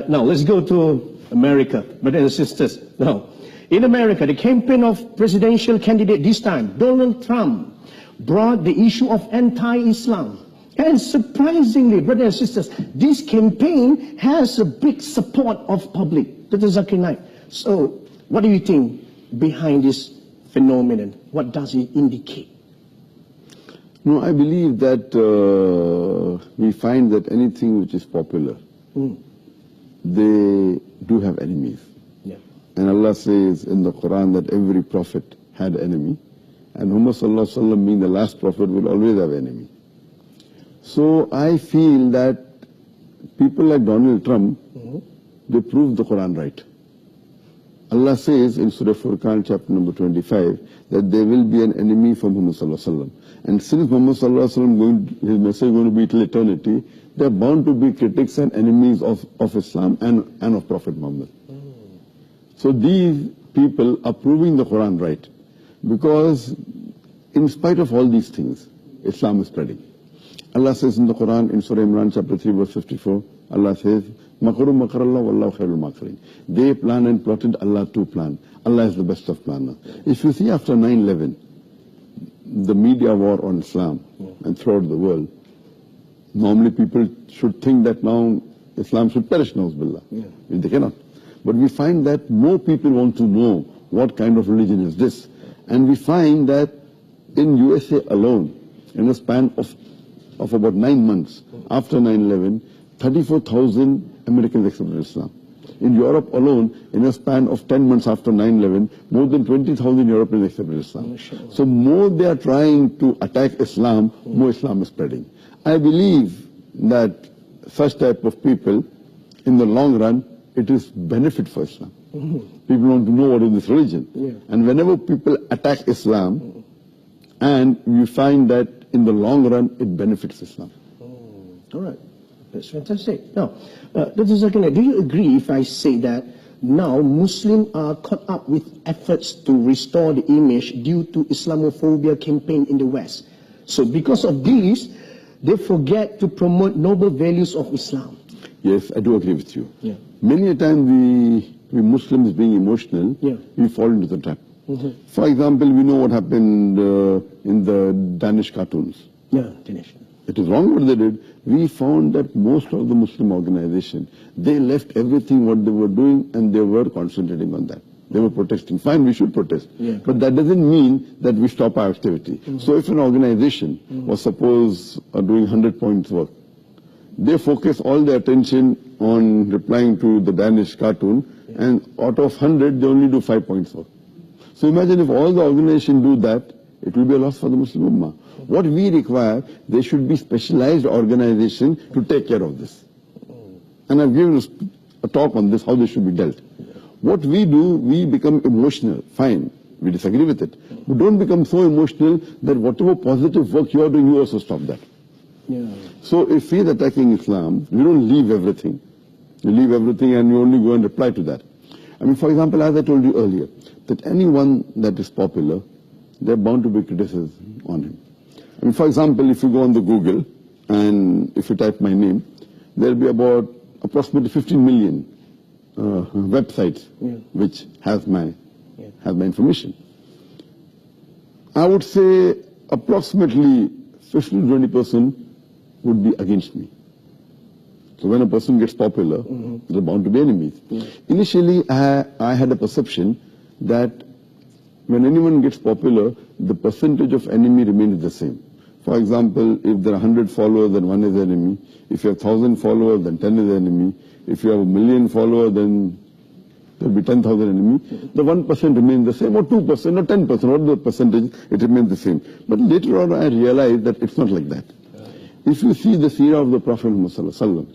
Now, let's go to America, brothers and sisters. Now, in America, the campaign of presidential candidate this time, Donald Trump, brought the issue of anti-Islam. And surprisingly, brothers and sisters, this campaign has a big support of public. D.Zaakir. So, what do you think behind this phenomenon? What does it indicate? No, I believe that we find that anything which is popular, they do have enemies. Yeah. And Allah says in the Quran that every prophet had an enemy. And Muhammad sallallahu alaihi wasallam, being the last prophet, will always have an enemy. So I feel that people like Donald Trump, they prove the Quran right. Allah says in Surah Furqan, chapter number 25, that there will be an enemy for Muhammad sallallahu alaihi wasallam. And since Muhammad sallallahu alaihi wasallam, his message is going to be till eternity, they are bound to be critics and enemies of Islam and of Prophet Muhammad. So these people are proving the Quran right. Because in spite of all these things, Islam is spreading. Allah says in the Quran, in Surah Imran, chapter 3, verse 54, Allah says, Makaru makarallah wallahu khairul makirin. They plan and plotted, Allah too plan. Allah is the best of planners. If you see after 9/11, the media war on Islam and throughout the world, normally people should think that now Islam should perish, na'uzubillah. They cannot. But we find that more people want to know what kind of religion is this. And we find that in USA alone, in a span of about 9 months, after 9/11, 34,000 Americans accepted Islam. In Europe alone, in a span of 10 months after 9/11, more than 20,000 Europeans accepted Islam. So more they are trying to attack Islam, more Islam is spreading. I believe that such type of people, in the long run, it is benefit for Islam. People want to know what is this religion. And whenever people attack Islam, and you find that in the long run, it benefits Islam. All right. That's fantastic. Now, D.Zaakir, do you agree if I say that now Muslims are caught up with efforts to restore the image due to Islamophobia campaign in the West? So because of this, they forget to promote noble values of Islam. Yes, I do agree with you. Many a time we Muslims being emotional, we fall into the trap. For example, we know what happened in the Danish cartoons. Danish. It is wrong what they did. We found that most of the Muslim organizations, they left everything what they were doing and they were concentrating on that. They were protesting. Fine, we should protest. But that doesn't mean that we stop our activity. So if an organization was suppose doing 100 points work, they focus all their attention on replying to the Danish cartoon, and out of 100, they only do 5 points work. So imagine if all the organizations do that, it will be a loss for the Muslim Ummah. What we require, there should be specialized organizations to take care of this. And I've given a talk on this, how this should be dealt. What we do, we become emotional. Fine, we disagree with it. But don't become so emotional that whatever positive work you are doing, you also stop that. So if he is attacking Islam, we don't leave everything. You leave everything and you only go and reply to that. I mean, for example, as I told you earlier, that anyone that is popular, they're bound to be criticism on him. I mean, for example, if you go on the Google and if you type my name, there'll be about approximately 15 million websites which has my information. I would say approximately 15 to 20% would be against me. So when a person gets popular, they're bound to be enemies. Initially, I had a perception that when anyone gets popular, the percentage of enemy remains the same. For example, if there are 100 followers, then 1 is enemy. If you have 1,000 followers, then 10 is enemy. If you have 1,000,000 followers, then there will be 10,000 enemies. The 1% remains the same, or 2%, or 10%, whatever the percentage, it remains the same. But later on, I realized that it's not like that. If you see the seerah of the Prophet Muhammad,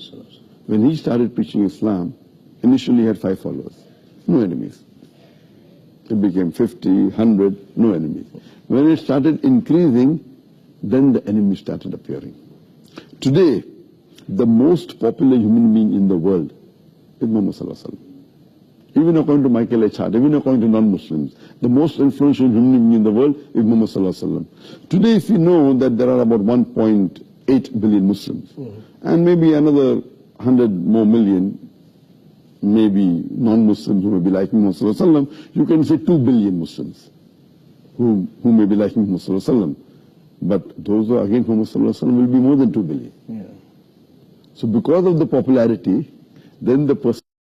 when he started preaching Islam, initially he had 5 followers, no enemies. It became 50, 100, no enemies. When it started increasing, then the enemies started appearing. Today, the most popular human being in the world is Muhammad sallallahu alaihi wasallam. Even according to Michael H. Hart, even according to non-Muslims, the most influential human being in the world is Muhammad sallallahu alaihi wasallam. Today, if you know that there are about 1.8 billion Muslims, and maybe another 100 more million maybe non-Muslims who may be liking Muhammad sallallahu alaihi wasallam, you can say 2 billion Muslims who may be liking Muhammad sallallahu alaihi wasallam. But those who are against Muhammad sallallahu alaihi wasallam will be more than 2 billion. Yeah. So because of the popularity, then the person